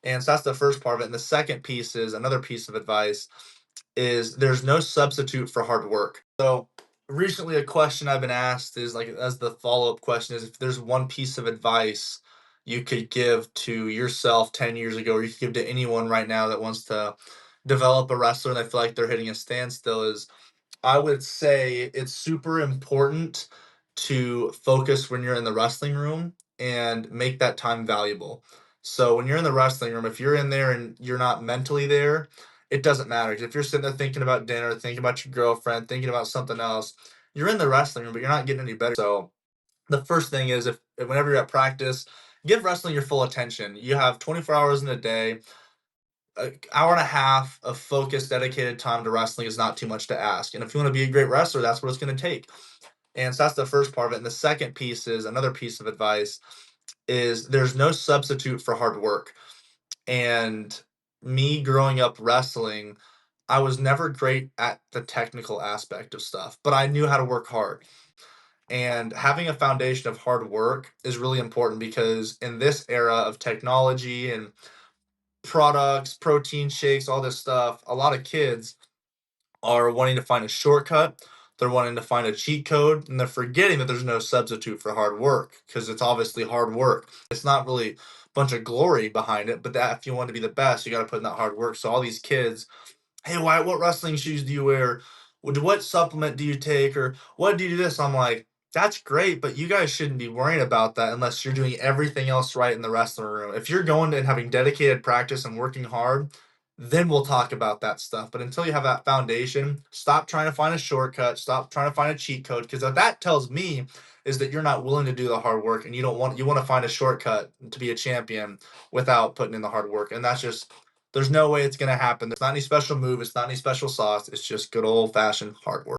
And so that's the first part of it. And the second piece is another piece of advice is there's no substitute for hard work. So recently a question I've been asked is like as the follow-up question is if there's one piece of advice you could give to yourself 10 years ago or you could give to anyone right now that wants to develop a wrestler and they feel like they're hitting a standstill is I would say it's super important to focus when you're in the wrestling room and make that time valuable. So when you're in the wrestling room, if you're in there and you're not mentally there, it doesn't matter. 'Cause if you're sitting there thinking about dinner, thinking about your girlfriend, thinking about something else, you're in the wrestling room, but you're not getting any better. So the first thing is if whenever you're at practice, give wrestling your full attention. You have 24 hours in a day. An hour and a half of focused, dedicated time to wrestling is not too much to ask. And if you want to be a great wrestler, that's what it's going to take. And so that's the first part of it. And the second piece is another piece of advice is there's no substitute for hard work. And me growing up wrestling, I was never great at the technical aspect of stuff, but I knew how to work hard. And having a foundation of hard work is really important because in this era of technology and products, protein shakes, all this stuff, a lot of kids are wanting to find a shortcut. They're wanting to find a cheat code, and they're forgetting that there's no substitute for hard work because it's obviously hard work. It's not really a bunch of glory behind it, but that if you want to be the best, you got to put in that hard work. So all these kids, hey, Wyatt, what wrestling shoes do you wear? What supplement do you take? Or what do you do this? I'm like, that's great, but you guys shouldn't be worrying about that unless you're doing everything else right in the wrestling room. If you're going and having dedicated practice and working hard, then we'll talk about that stuff. But until you have that foundation, stop trying to find a shortcut, stop trying to find a cheat code, because what that tells me is that you're not willing to do the hard work and you want to find a shortcut to be a champion without putting in the hard work. And that's just there's no way it's gonna happen. There's not any special move, it's not any special sauce, it's just good old fashioned hard work.